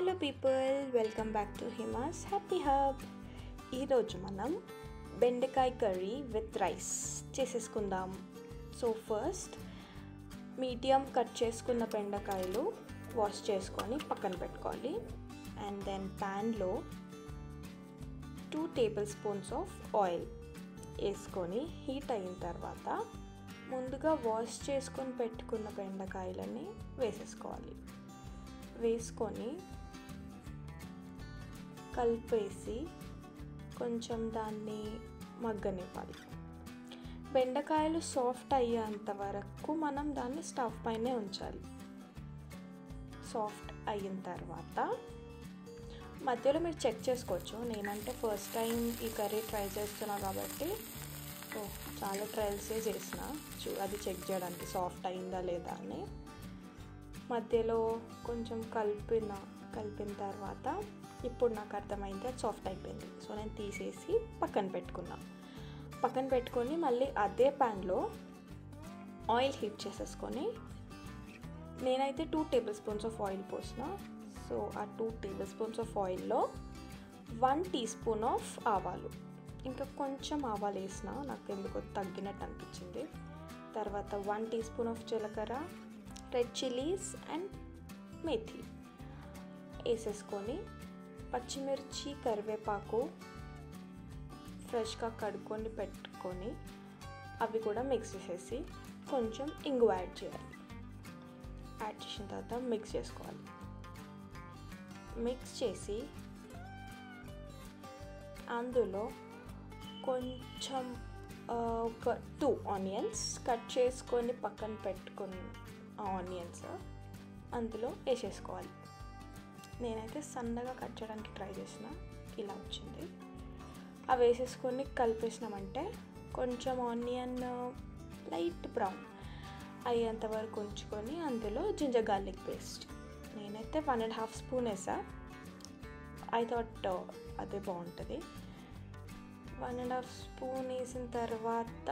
Hello people, welcome back to Hima's happy hub. ఈరోజు మనం బెండకాయ కర్రీ విత్ రైస్ చేసేసుకుందాం. సో ఫస్ట్ మీడియం కట్ చేసుకున్న బెండకాయలు వాష్ చేసుకొని పక్కన పెట్టుకోవాలి. అండ్ దెన్ ప్యాన్లో 2 టేబుల్ స్పూన్స్ ఆఫ్ ఆయిల్ వేసుకొని హీట్ అయిన తర్వాత ముందుగా వాష్ చేసుకొని పెట్టుకున్న బెండకాయలని వేసేసుకోవాలి. వేసుకొని కలిపేసి కొంచెం దాన్ని మగ్గనివ్వాలి. బెండకాయలు సాఫ్ట్ అయ్యేంత వరకు మనం దాన్ని స్టవ్ పైనే ఉంచాలి. సాఫ్ట్ అయిన తర్వాత మధ్యలో మీరు చెక్ చేసుకోవచ్చు. నేనంటే ఫస్ట్ టైం ఈ కర్రీ ట్రై చేస్తున్నా కాబట్టి చాలా ట్రయల్సే చేసిన అది చెక్ చేయడానికి సాఫ్ట్ అయిందా లేదా అని. మధ్యలో కొంచెం కలిపిన తర్వాత ఇప్పుడు నాకు అర్థమైంది అది సాఫ్ట్ అయిపోయింది. సో నేను తీసేసి పక్కన పెట్టుకొని మళ్ళీ అదే ప్యాన్లో ఆయిల్ హీట్ చేసేసుకొని నేనైతే 2 టేబుల్ స్పూన్స్ ఆఫ్ ఆయిల్ పోసిన. సో ఆ 2 టేబుల్ స్పూన్స్ ఆఫ్ ఆయిల్లో 1 టీ స్పూన్ ఆఫ్ ఆవాలు, ఇంకా కొంచెం ఆవాలు వేసిన, నాకు ఎందుకో తగ్గినట్టు అనిపించింది. తర్వాత 1 టీ స్పూన్ ఆఫ్ జీలకర్ర, రెడ్ చిల్లీస్ అండ్ మేథి వేసేసుకొని పచ్చిమిర్చి, కరివేపాకు ఫ్రెష్గా కడుక్కొని పెట్టుకొని అవి కూడా మిక్స్ చేసేసి కొంచెం ఇంగువ యాడ్ చేయాలి. యాడ్ చేసిన తర్వాత మిక్స్ చేసుకోవాలి. మిక్స్ చేసి అందులో కొంచెం ఒక 2 ఆనియన్స్ కట్ చేసుకొని పక్కన పెట్టుకొని ఆనియన్స్ అందులో వేసేసుకోవాలి. నేనైతే సన్నగా కట్ చేయడానికి ట్రై చేసిన, ఇలా వచ్చింది. అవి వేసేసుకొని కలిపేసినామంటే కొంచెం ఆనియన్ లైట్ బ్రౌన్ అయ్యేంత వరకు ఉంచుకొని అందులో జింజర్ గార్లిక్ పేస్ట్ నేనైతే 1.5 స్పూన్ వేసా. ఐ థాట్ అదే బాగుంటుంది. 1.5 స్పూన్ వేసిన తర్వాత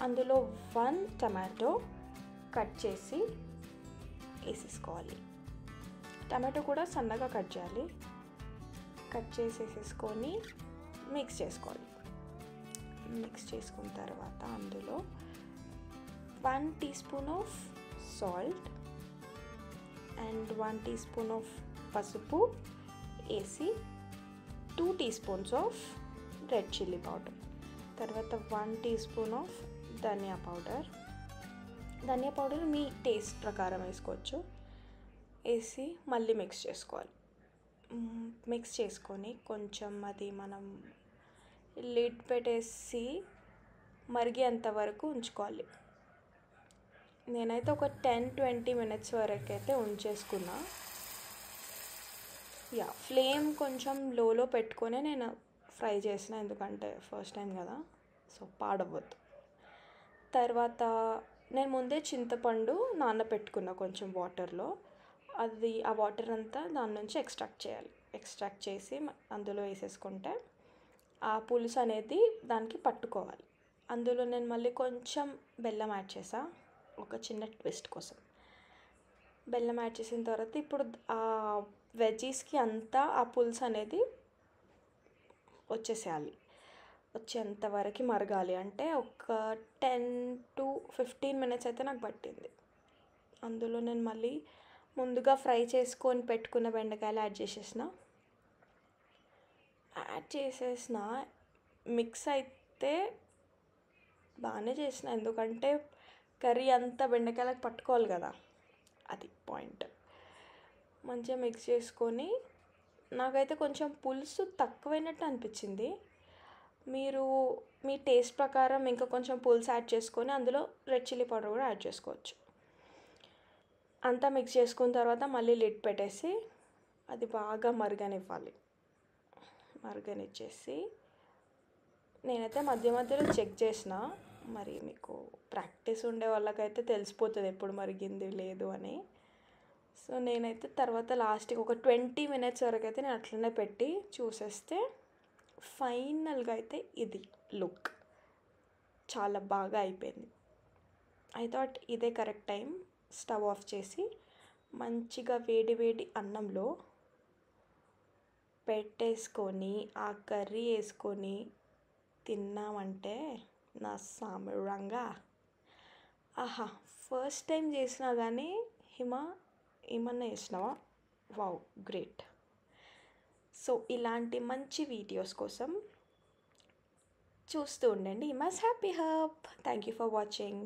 అందులో 1 టమాటో కట్ చేసి వేసేసుకోవాలి. టమాటో కూడా సన్నగా కట్ చేయాలి. కట్ చేసి వేసేసుకొని మిక్స్ చేసుకోవాలి. మిక్స్ చేసుకున్న తర్వాత అందులో 1 teaspoon of salt and 1 teaspoon of పసుపు వేసి 2 teaspoons of red chilli powder, తర్వాత 1 టీ స్పూన్ ఆఫ్ ధనియా పౌడర్ మీ టేస్ట్ ప్రకారం వేసుకోవచ్చు. వేసి మళ్ళీ మిక్స్ చేసుకోవాలి. మిక్స్ చేసుకొని కొంచెం అది మనం లిడ్ పెట్టేసి మరిగేంత వరకు ఉంచుకోవాలి. నేనైతే ఒక 10-20 మినిట్స్ వరకు అయితే ఉంచేసుకున్నా. ఫ్లేమ్ కొంచెం లోలో పెట్టుకొని నేను ఫ్రై చేసిన, ఎందుకంటే ఫస్ట్ టైం కదా, సో పాడవద్దు. తర్వాత నేను ముందే చింతపండు నానబెట్టుకున్నా కొంచెం వాటర్లో. ఆ వాటర్ అంతా దాని నుంచి ఎక్స్ట్రాక్ట్ చేసి అందులో వేసేసుకుంటే ఆ పులుసు అనేది దానికి పట్టుకోవాలి. అందులో నేను మళ్ళీ కొంచెం బెల్లం యాడ్ చేసా, ఒక చిన్న ట్విస్ట్ కోసం. బెల్లం యాడ్ చేసిన తర్వాత ఇప్పుడు ఆ వెజ్జీస్కి అంతా ఆ పులుసు అనేది వచ్చేంత వరకు మరగాలి. అంటే ఒక 10-15 మినిట్స్ అయితే నాకు పట్టింది. అందులో నేను మళ్ళీ ముందుగా ఫ్రై చేసుకొని పెట్టుకున్న బెండకాయలు యాడ్ చేసేసిన. మిక్స్ అయితే బాగానే చేసిన, ఎందుకంటే కర్రీ అంతా బెండకాయలకు పట్టుకోవాలి కదా, అది పాయింట్. మంచిగా మిక్స్ చేసుకొని నాకైతే కొంచెం పులుసు తక్కువైనట్టు అనిపించింది. మీరు మీ టేస్ట్ ప్రకారం ఇంకా కొంచెం పులుసు యాడ్ చేసుకొని అందులో రెడ్ చిల్లీ పౌడర్ కూడా యాడ్ చేసుకోవచ్చు. అంతా మిక్స్ చేసుకున్న తర్వాత మళ్ళీ లిడ్ పెట్టేసి అది బాగా మరగనిచ్చేసి నేనైతే మధ్యలో చెక్ చేసిన. మరి మీకు ప్రాక్టీస్ ఉండే వాళ్ళకైతే తెలిసిపోతుంది ఎప్పుడు మరిగింది లేదు అని. సో నేనైతే తర్వాత లాస్ట్కి ఒక 20 మినిట్స్ వరకు అయితే నేను అట్లనే పెట్టి చూసేస్తే ఫైనల్గా అయితే ఇది లుక్ చాలా బాగా అయిపోయింది. ఐ థాట్ ఇదే కరెక్ట్ టైం. స్టవ్ ఆఫ్ చేసి మంచిగా వేడి వేడి అన్నంలో పెట్టేసుకొని ఆ కర్రీ వేసుకొని తిన్నామంటే నా సామిరంగా ఆహా! ఫస్ట్ టైం చేసినా కానీ ఏమన్నా చేసినావా? వావ్! గ్రేట్. సో ఇలాంటి మంచి వీడియోస్ కోసం చూస్తూ ఉండండి Hima's happy herb. Thank you for watching.